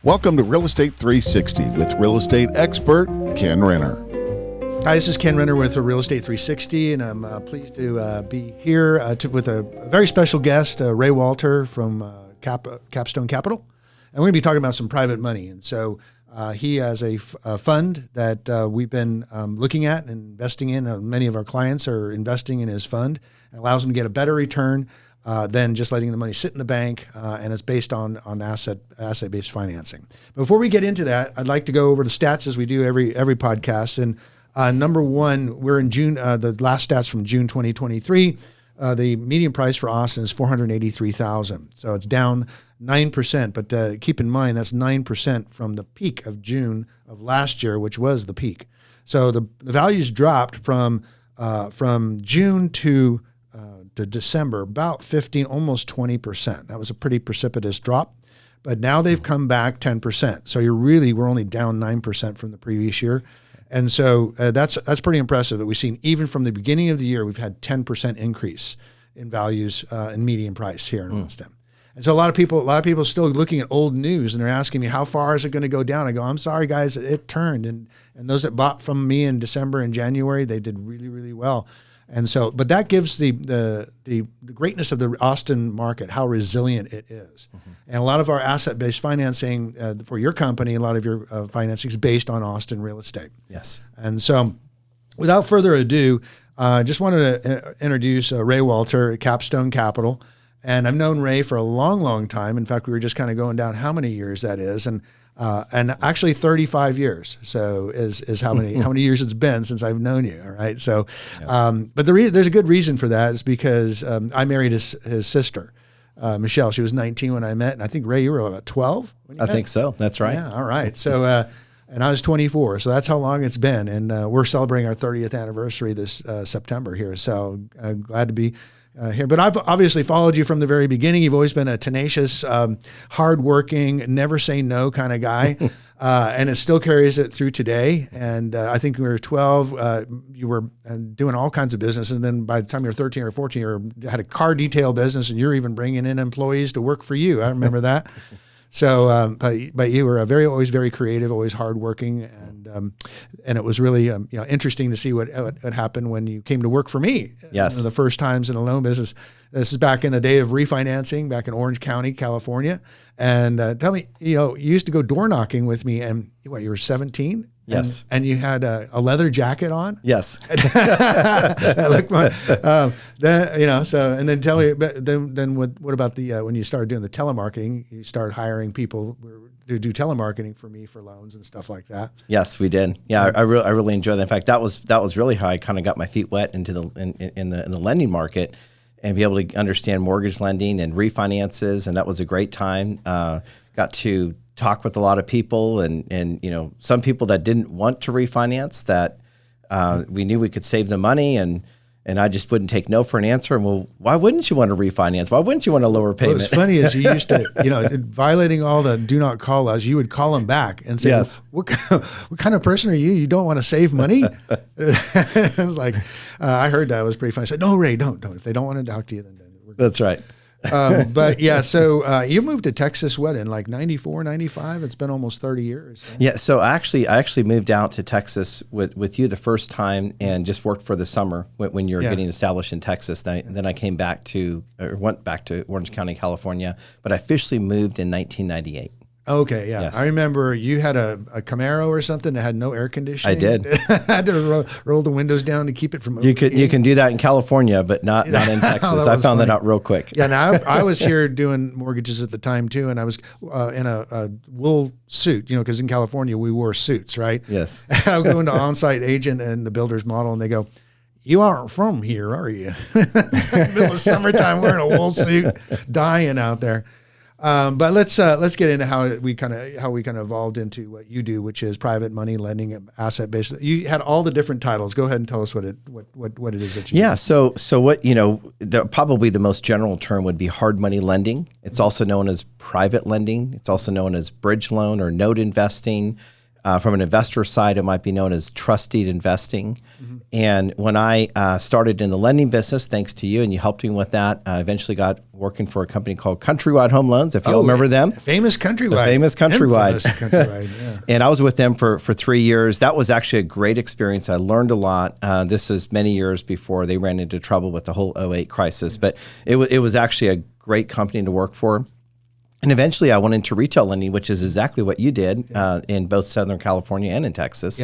Welcome to Real Estate 360 with real estate expert Kenn Renner. Hi, this is Kenn Renner with Real Estate 360, and I'm pleased to be here with a very special guest, Ray Walter from Capstone Capital. And we're going to be talking about some private money. And so he has a fund that we've been looking at and investing in. Many of our clients are investing in his fund. It allows them to get a better return than just letting the money sit in the bank, and it's based on asset-based financing. Before we get into that, I'd like to go over the stats as we do every podcast. And number one, we're in June. The last stats from June 2023. The median price for Austin is $483,000, so it's down 9%. But keep in mind that's 9% from the peak of June of last year, which was the peak. So the values dropped from June to December, about 15, almost 20%. That was a pretty precipitous drop, but now they've come back 10%. So we're only down 9% from the previous year. And so that's pretty impressive that we've seen, even from the beginning of the year, we've had 10% increase in values in median price here in Austin. And so a lot of people are still looking at old news, and they're asking me, how far is it going to go down? I go, I'm sorry, guys, it turned. And those that bought from me in December and January, they did really, really well. And so, but that gives the greatness of the Austin market, how resilient it is. Mm-hmm. And a lot of our asset-based financing for your company, a lot of your financing is based on Austin real estate. Yes. And so, without further ado, just wanted to introduce Ray Walter at Capstone Capital. And I've known Ray for a long, long time. In fact, we were just kind of going down how many years that is. And actually 35 years. So is how many years it's been since I've known you. All right. So, yes. But there's a good reason for that is because I married his sister, Michelle. She was 19 when I met. And I think, Ray, you were about 12 when you met? I think so. That's right. Yeah. All right. So, and I was 24. So that's how long it's been. And we're celebrating our 30th anniversary this September here. So glad to be here. But I've obviously followed you from the very beginning. You've always been a tenacious, hardworking, never say no kind of guy. And it still carries it through today. And I think when we were 12, you were doing all kinds of business. And then by the time you were 13 or 14, you had a car detail business, and you're even bringing in employees to work for you. I remember that. So, but you were always very creative, always hardworking, and it was really interesting to see what happened when you came to work for me. Yes, one of the first times in the loan business. This is back in the day of refinancing, back in Orange County, California. And tell me, you used to go door knocking with me, and you were 17. Yes. And you had a leather jacket on? Yes. So, and then tell me, then what about when you started doing the telemarketing, you started hiring people to do telemarketing for me for loans and stuff like that? Yes, we did. Yeah, I really enjoyed that. In fact, that was really how I kind of got my feet wet into in the lending market and be able to understand mortgage lending and refinances. And that was a great time. Got to talk with a lot of people and some people that didn't want to refinance, that we knew we could save them money, and I just wouldn't take no for an answer. And well, why wouldn't you want to refinance? Why wouldn't you want a lower payment? What's funny is you used to, violating all the do not call laws, you would call them back and say, yes. what kind of person are you? You don't want to save money? It was like, I heard that. It was pretty funny. I said, no, Ray, don't. If they don't want to talk to you, then we're good. That's right. But yeah, so you moved to Texas, in like 94, 95? It's been almost 30 years. Right? Yeah, so I actually moved out to Texas with you the first time and just worked for the summer when you were getting established in Texas. Then I went back to Orange County, California, but I officially moved in 1998. Okay, yeah. Yes. I remember you had a Camaro or something that had no air conditioning. I did. I had to roll the windows down to keep it from overheating. You can do that in California, but not in Texas. I found that out real quick. Yeah, now I was here doing mortgages at the time too, and I was in a wool suit, because in California we wore suits, right? Yes. And I would go into on-site agent and the builder's model, and they go, "You aren't from here, are you?" It's like the middle of summertime wearing a wool suit, dying out there. But let's get into how we kind of evolved into what you do, which is private money lending, asset based. You had all the different titles. Go ahead and tell us what it is that you do. Yeah. So what probably the most general term would be hard money lending. It's also known as private lending. It's also known as bridge loan or note investing. From an investor side, it might be known as trusted investing. And when I started in the lending business, thanks to you, and you helped me with that, I eventually got working for a company called Countrywide Home Loans, if you all remember them. Famous Countrywide. The famous Countrywide. Infamous Countrywide, yeah. And I was with them for 3 years. That was actually a great experience. I learned a lot. This is many years before they ran into trouble with the whole '08 crisis. But it was actually a great company to work for. And eventually I went into retail lending, which is exactly what you did in both Southern California and in Texas,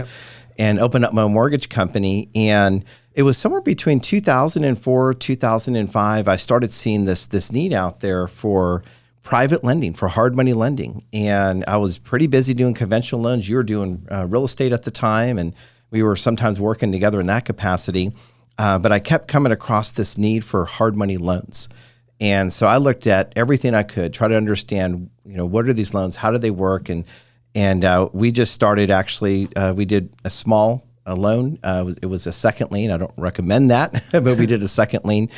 and opened up my mortgage company. And it was somewhere between 2004, 2005, I started seeing this need out there for private lending, for hard money lending. And I was pretty busy doing conventional loans. You were doing real estate at the time, and we were sometimes working together in that capacity. But I kept coming across this need for hard money loans. And so I looked at everything I could, try to understand, what are these loans? How do they work? And we just started actually, we did a small loan. It was a second lien. I don't recommend that, but we did a second lien,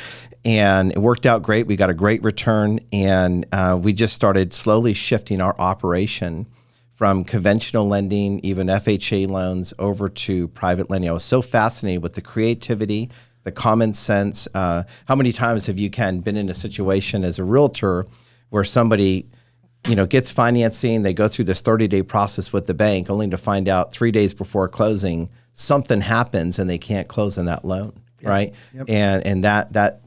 and it worked out great. We got a great return, and we just started slowly shifting our operation from conventional lending, even FHA loans, over to private lending. I was so fascinated with the creativity, the common sense. How many times have you, Ken, been in a situation as a realtor where somebody, gets financing, they go through this 30-day process with the bank, only to find out 3 days before closing, something happens and they can't close on that loan, right? Yep. And that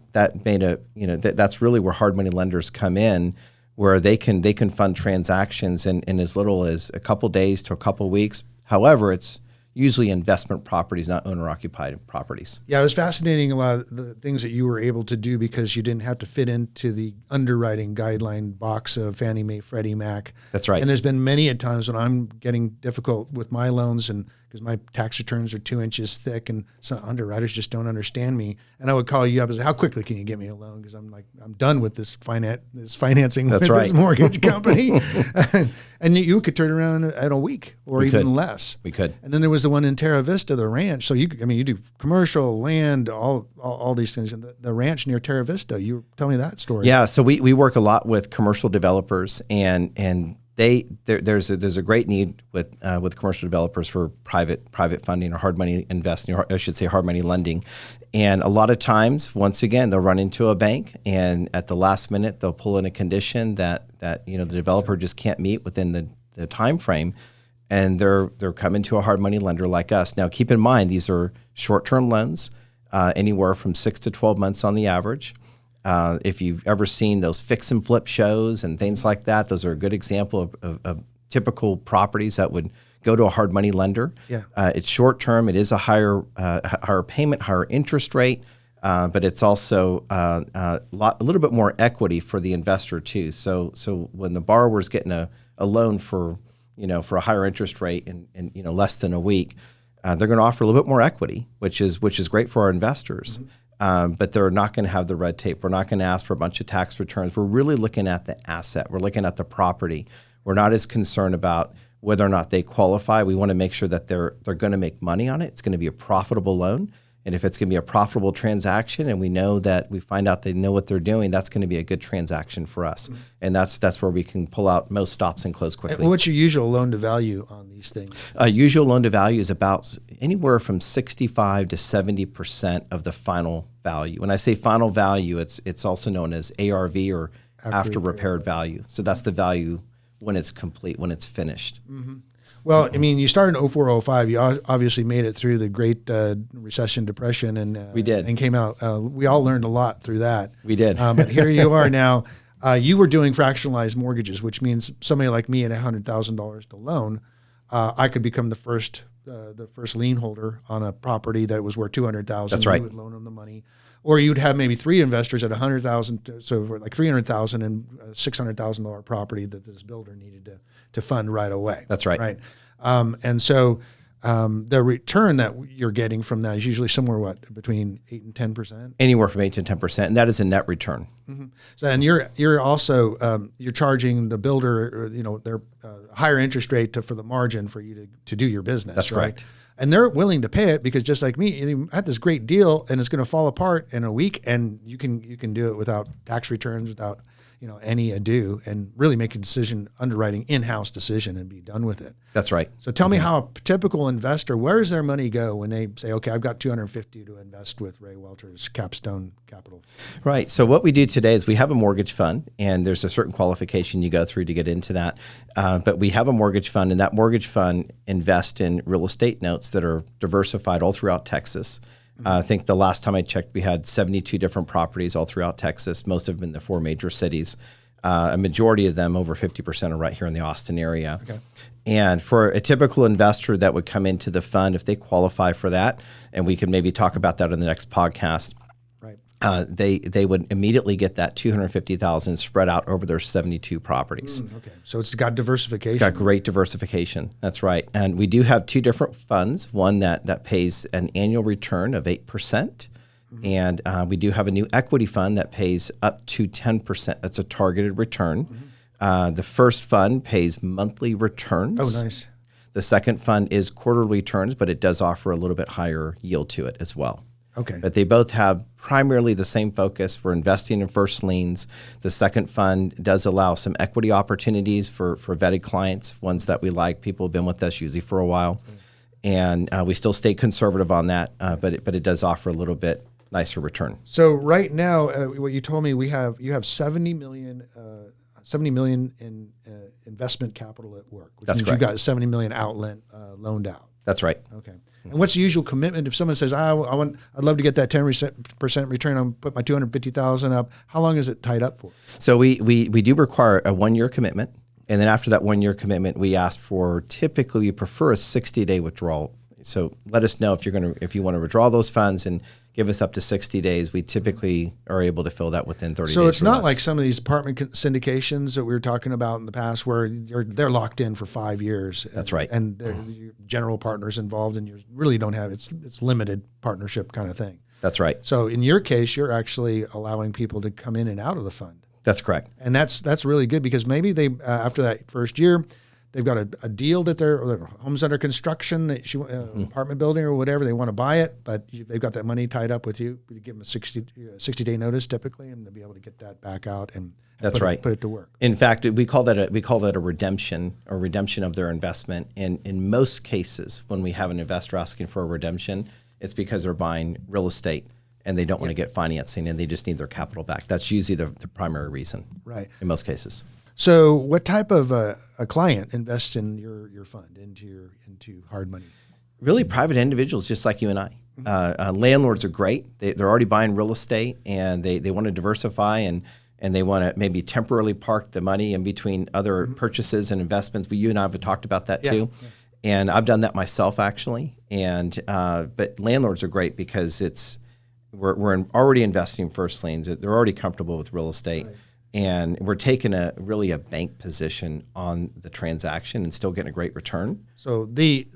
made that's really where hard money lenders come in, where they can fund transactions in as little as a couple days to a couple weeks. However, it's usually investment properties, not owner-occupied properties. Yeah, it was fascinating, a lot of the things that you were able to do because you didn't have to fit into the underwriting guideline box of Fannie Mae, Freddie Mac. That's right. And there's been many a times when I'm getting difficult with my loans, and because my tax returns are 2 inches thick and some underwriters just don't understand me. And I would call you up and say, how quickly can you get me a loan? Because I'm done with this financing with this mortgage company. And you could turn around in a week or even less. We could. And then there was the one in Terra Vista, the ranch. So you do commercial, land, all these things. And the ranch near Terra Vista, you tell me that story. Yeah, so we work a lot with commercial developers, and there's a great need with commercial developers for private funding or hard money investing, or I should say hard money lending. And a lot of times, once again, they'll run into a bank, and at the last minute, they'll pull in a condition that the developer just can't meet within the time frame, and they're coming to a hard money lender like us. Now, keep in mind, these are short-term loans, anywhere from 6 to 12 months on the average. If you've ever seen those fix and flip shows and things like that, those are a good example of typical properties that would go to a hard money lender. Yeah. It's short term. It is a higher payment, higher interest rate, but it's also a little bit more equity for the investor too. So when the borrower's getting a loan for a higher interest rate in less than a week, they're going to offer a little bit more equity, which is great for our investors. But they're not going to have the red tape. We're not going to ask for a bunch of tax returns. We're really looking at the asset. We're looking at the property. We're not as concerned about whether or not they qualify. We want to make sure that they're going to make money on it. It's going to be a profitable loan. And if it's going to be a profitable transaction, and we find out they know what they're doing, that's going to be a good transaction for us. Mm-hmm. And that's where we can pull out most stops and close quickly. And what's your usual loan to value on these things? Usual loan to value is about anywhere from 65 to 70% of the final value. When I say final value, it's also known as ARV, or after repaired value. So that's the value when it's complete, when it's finished. Mm-hmm. Well, I mean, you started in 04, 05. You obviously made it through the Great Recession, Depression, and we did, and came out. We all learned a lot through that. We did. But here you are now. You were doing fractionalized mortgages, which means somebody like me at $100,000 to loan, I could become the first lien holder on a property that was worth $200,000. That's right. You would loan them the money, or you'd have maybe three investors at $100,000, so for like $300,000 and $600,000 property that this builder needed to fund right away. That's right. Right. And so the return that you're getting from that is usually somewhere between 8 and 10%. Anywhere from 8 to 10%, and that is a net return. Mm-hmm. So, and you're also you're charging the builder, their higher interest rate for the margin for you to do your business. That's right? correct. And they're willing to pay it because just like me, you had this great deal and it's going to fall apart in a week, and you can do it without tax returns, without any ado and really make a decision, underwriting in-house decision, and be done with it. That's right. So tell me how a typical investor, where does their money go when they say, okay, I've got $250 to invest with Ray Welter's Capstone Capital? Right. So what we do today is we have a mortgage fund, and there's a certain qualification you go through to get into that. But we have a mortgage fund, and that mortgage fund invests in real estate notes that are diversified all throughout Texas. I think the last time I checked, we had 72 different properties all throughout Texas, most of them in the 4 major cities. A majority of them, over 50%, are right here in the Austin area. Okay. And for a typical investor that would come into the fund, if they qualify for that, and we can maybe talk about that in the next podcast, right. They would immediately get that $250,000 spread out over their 72 properties. Okay, so it's got diversification. It's got great diversification. That's right. And we do have 2 different funds. One that pays an annual return of 8%. And we do have a new equity fund that pays up to 10%. That's a targeted return. The first fund pays monthly returns. Oh, nice. The second fund is quarterly returns, but it does offer a little bit higher yield to it as well. Okay. But they both have primarily the same focus. We're investing in first liens. The second fund does allow some equity opportunities for vetted clients, ones that we like. People have been with us usually for a while. And we still stay conservative on that, but it does offer a little bit nicer return. So right now, what you told me, you have $70 million in investment capital at work, which That's means correct. you've got $70 million loaned out. That's right. Okay. And what's the usual commitment if someone says, I'd love to get that 10% return, I'll put my $250,000 up. How long is it tied up for? So we do require a 1-year commitment, and then after that 1-year commitment, we ask for, typically we prefer a 60-day withdrawal. So let us know if you want to withdraw those funds and give us up to 60 days. We typically are able to fill that within 30 days. So it's or not less. like some of these apartment syndications that we were talking about in the past, where they're locked in for 5 years. That's right. And your general partners involved, and you really don't have it's limited partnership kind of thing. That's right. So in your case, you're actually allowing people to come in and out of the fund. That's correct. And that's really good, because maybe they after that first year, they've got a deal that their home's under construction, apartment building or whatever, they want to buy it, but they've got that money tied up with you. You give them a 60-day notice typically, and they'll be able to get that back out and That's right. Put it to work. In fact, we call that a redemption of their investment. And in most cases, when we have an investor asking for a redemption, it's because they're buying real estate and they don't want to get financing and they just need their capital back. That's usually the primary reason. Right. In most cases. So, what type of a client invests in your fund, into hard money? Really, private individuals, just like you and I. Landlords are great. They're already buying real estate, and they want to diversify, and they want to maybe temporarily park the money in between other purchases and investments. You and I have talked about that too, and I've done that myself actually. And but landlords are great because we're already investing in first liens. They're already comfortable with real estate. Right. And we're taking a bank position on the transaction and still getting a great return. So the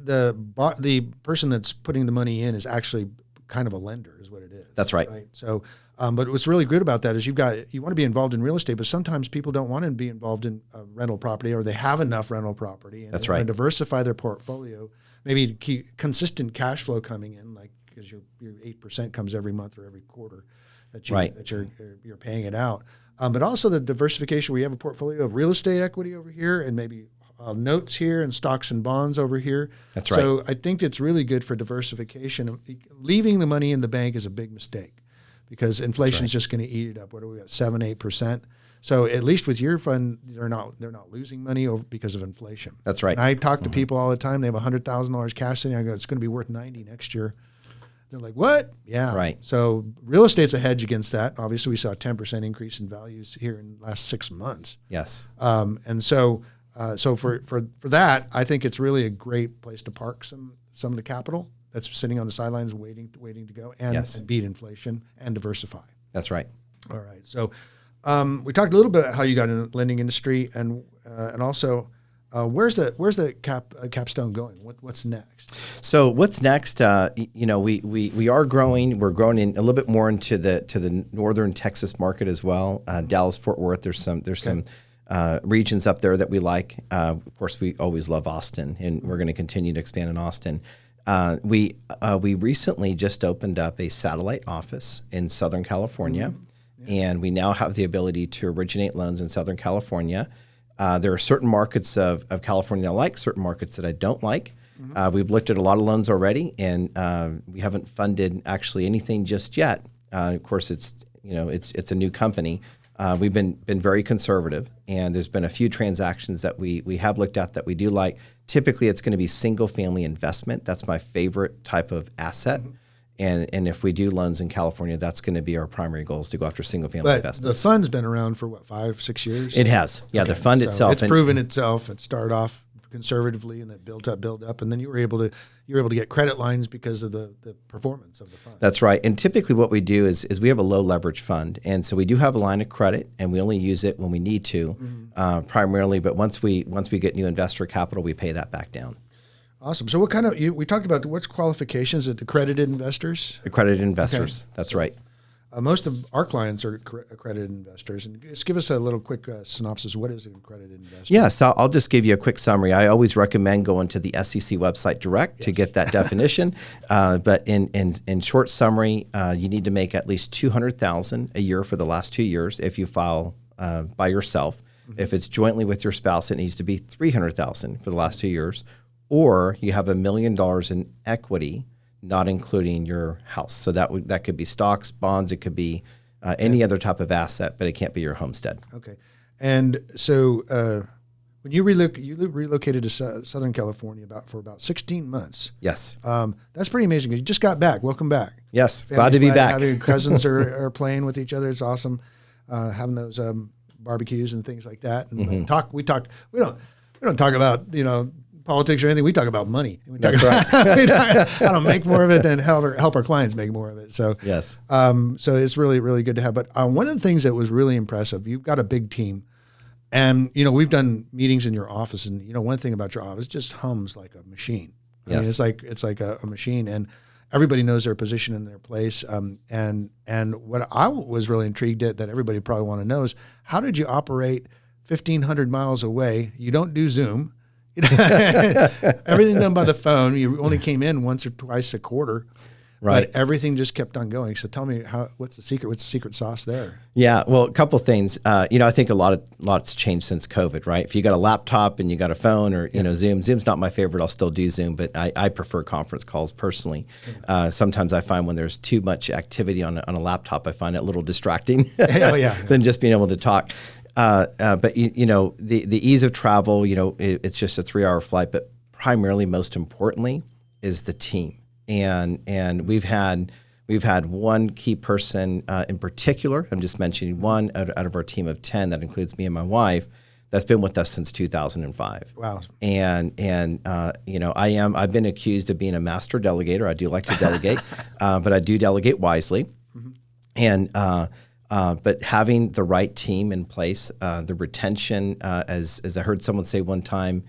person that's putting the money in is actually kind of a lender, is what it is. That's right. So, but what's really good about that is you want to be involved in real estate, but sometimes people don't want to be involved in rental property, or they have enough rental property, and That's they want right. to diversify their portfolio, maybe to keep consistent cash flow coming in, like because your 8% comes every month or every quarter that you're paying it out. But also the diversification, where you have a portfolio of real estate equity over here and maybe notes here and stocks and bonds over here. That's right. So I think it's really good for diversification. Leaving the money in the bank is a big mistake, because inflation is just going to eat it up. What are we at, 7-8%? So at least with your fund, they're not losing money because of inflation. That's right. And I talk to people all the time. They have $100,000 cash sitting. I go, it's going to be worth $90 next year. They're like, what? Yeah. Right. So real estate's a hedge against that. Obviously, we saw a 10% increase in values here in the last 6 months. Yes. And so for that, I think it's really a great place to park some of the capital that's sitting on the sidelines waiting to go and beat inflation and diversify. That's right. All right. So we talked a little bit about how you got in the lending industry, and also where's the Capstone going? What's next? So what's next? We are growing. We're growing in a little bit more into the northern Texas market as well. Dallas, Fort Worth. There's some regions up there that we like. Of course, we always love Austin, and we're going to continue to expand in Austin. We recently just opened up a satellite office in Southern California, and we now have the ability to originate loans in Southern California. There are certain markets of California that I like, certain markets that I don't like. We've looked at a lot of loans already, and we haven't funded actually anything just yet. Of course, it's a new company. We've been very conservative, and there's been a few transactions that we have looked at that we do like. Typically, it's going to be single family investment. That's my favorite type of asset. And if we do loans in California, that's going to be our primary goal, is to go after single family investments. The fund's been around for what, 5-6 years? It has. Yeah, okay. The fund itself. It's proven itself. It started off conservatively and then built up, and then you were able to get credit lines because of the performance of the fund. That's right. And typically what we do is we have a low leverage fund, and so we do have a line of credit, and we only use it when we need to, primarily. But once we get new investor capital, we pay that back down. Awesome. So what kind of, we talked about what's qualifications? Is it accredited investors? Accredited investors. Okay. That's right. Most of our clients are accredited investors. And just give us a little quick synopsis. What is an accredited investor? Yeah, so I'll just give you a quick summary. I always recommend going to the SEC website direct to get that definition. But in short summary, you need to make at least $200,000 a year for the last 2 years if you file by yourself. If it's jointly with your spouse, it needs to be $300,000 for the last 2 years. Or you have $1 million in equity, not including your house. So that could be stocks, bonds, it could be any other type of asset, but it can't be your homestead. Okay. And so when you relocated to Southern California for about 16 months. Yes. That's pretty amazing, because you just got back. Welcome back. Yes. Glad to be back. Having cousins are playing with each other. It's awesome. Having those barbecues and things like that. And we don't talk about, politics or anything. We talk about money. That's right. How to make more of it and help our clients make more of it. So yes. So it's really, really good to have. But one of the things that was really impressive, you've got a big team, and we've done meetings in your office, and one thing about your office just hums like a machine. I mean, it's like a machine, and everybody knows their position in their place. And what I was really intrigued at, that everybody probably want to know, is how did you operate 1,500 miles away? You don't do Zoom. Everything done by the phone. You only came in once or twice a quarter, right? But everything just kept on going. So tell me, what's the secret? What's the secret sauce there? Yeah, well, a couple of things. I think lots changed since COVID, right? If you got a laptop and you got a phone, or Zoom's not my favorite. I'll still do Zoom, but I prefer conference calls personally. Sometimes I find when there's too much activity on a laptop, I find it a little distracting than just being able to talk. But the ease of travel, it's just a 3-hour flight, but primarily, most importantly, is the team. And we've had one key person in particular. I'm just mentioning one out of our team of 10 that includes me and my wife, that's been with us since 2005. Wow. And I've been accused of being a master delegator. I do like to delegate, but I do delegate wisely. And but having the right team in place, the retention, as I heard someone say one time,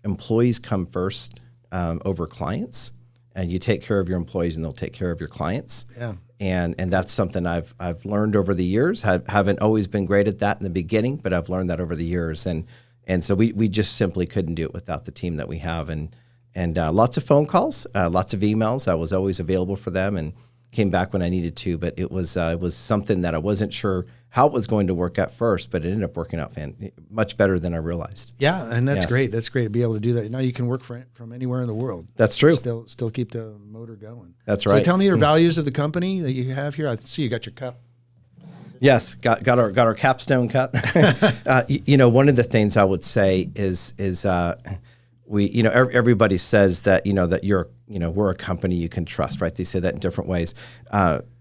employees come first over clients, and you take care of your employees and they'll take care of your clients. Yeah. And that's something I've learned over the years. Haven't always been great at that in the beginning, but I've learned that over the years. And so we just simply couldn't do it without the team that we have. And lots of phone calls, lots of emails. I was always available for them and came back when I needed to, but it was something that I wasn't sure how it was going to work at first, but it ended up working out much better than I realized. Yeah, and that's great. That's great to be able to do that. Now you can work from anywhere in the world. That's true. Still keep the motor going. That's right. So tell me your values of the company that you have here. I see you got your cup. Yes, got our Capstone cup. One of the things I would say is everybody says that that we're a company you can trust, right? They say that in different ways.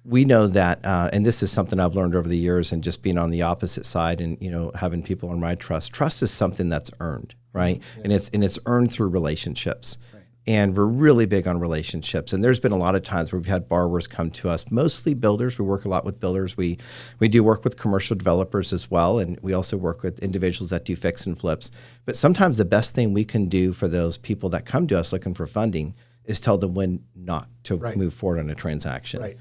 We know that, and this is something I've learned over the years, and just being on the opposite side, and having people on my trust. Trust is something that's earned, right? Yeah. And it's earned through relationships. Right. And we're really big on relationships. And there's been a lot of times where we've had borrowers come to us, mostly builders. We work a lot with builders. We do work with commercial developers as well, and we also work with individuals that do fix and flips. But sometimes the best thing we can do for those people that come to us looking for funding is tell them when not to move forward on a transaction. Right.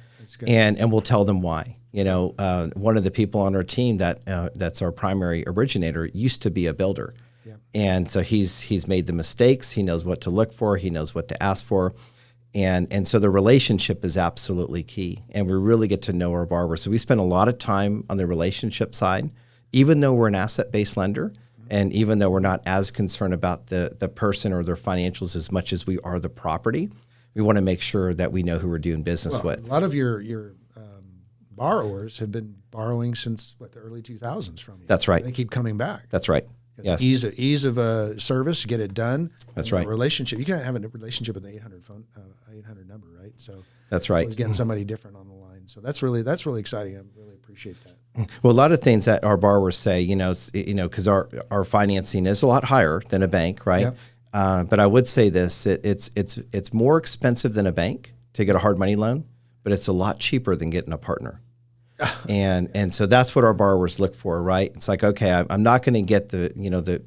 And we'll tell them why. One of the people on our team that's our primary originator used to be a builder. Yeah. And so he's made the mistakes. He knows what to look for. He knows what to ask for. And so the relationship is absolutely key, and we really get to know our borrowers. So we spend a lot of time on the relationship side, even though we're an asset-based lender, and even though we're not as concerned about the person or their financials as much as we are the property. We want to make sure that we know who we're doing business with. A lot of your borrowers have been borrowing since the early 2000s from you. That's right. They keep coming back. That's right. Yes. Ease of service, get it done. That's right. Relationship. You can't have a relationship with the 800 number, right? So that's right. Always getting somebody different on the line. So that's really exciting. I really appreciate that. Well, a lot of things that our borrowers say, because our financing is a lot higher than a bank, right? Yep. But I would say this: it's more expensive than a bank to get a hard money loan, but it's a lot cheaper than getting a partner. And so that's what our borrowers look for, right? It's like, okay, I'm not going to get the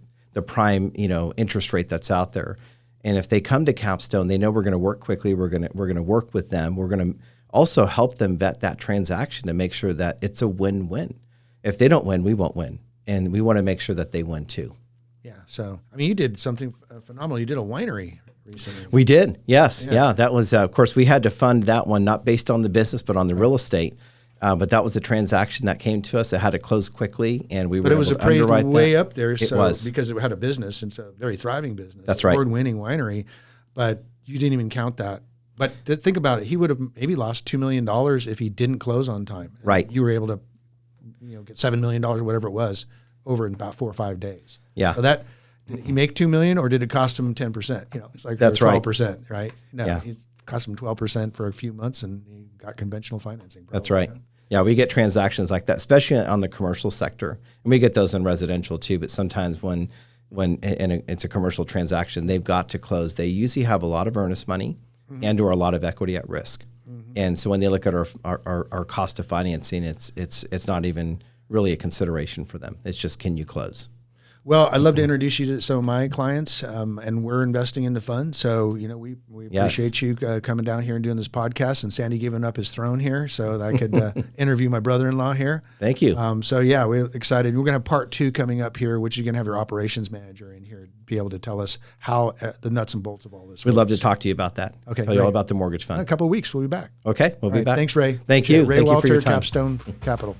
prime interest rate that's out there, and if they come to Capstone, they know we're going to work quickly. We're going to work with them. We're going to also help them vet that transaction to make sure that it's a win-win. If they don't win, we won't win, and we want to make sure that they win too. Yeah. So you did something phenomenal. You did a winery recently. We did. Yes. Yeah. That was, of course, we had to fund that one, not based on the business, but on the real estate. But that was a transaction that came to us. It had to close quickly, and we were able to underwrite that. But it was appraised way up there. It was. Because it had a business, and it's a very thriving business. That's right. Award-winning winery, but you didn't even count that. But think about it. He would have maybe lost $2 million if he didn't close on time. Right. You were able to, get $7 million or whatever it was over in about 4 or 5 days. Yeah. So did he make $2 million, or did it cost him 10%? It's like that's 12%, right? No, yeah. It cost him 12% for a few months, and he got conventional financing. Probably. That's right. Yeah, we get transactions like that, especially on the commercial sector, and we get those in residential too. But sometimes when it's a commercial transaction, they've got to close. They usually have a lot of earnest money and/or a lot of equity at risk. And so when they look at our cost of financing, it's not even really a consideration for them. It's just, can you close? Well, I'd love to introduce you to some of my clients, and we're investing in the fund. So, we appreciate you coming down here and doing this podcast, and Sandy giving up his throne here so that I could interview my brother-in-law here. Thank you. We're excited. We're going to have part 2 coming up here, which you're going to have your operations manager in here to be able to tell us how the nuts and bolts of all this We'd works. love to talk to you about that. Okay, Tell you all about the mortgage fund. In a couple of weeks, we'll be back. Okay, we'll be back. Thanks, Ray. Thank you. Ray Thank Walter, you for your time. Capstone Capital.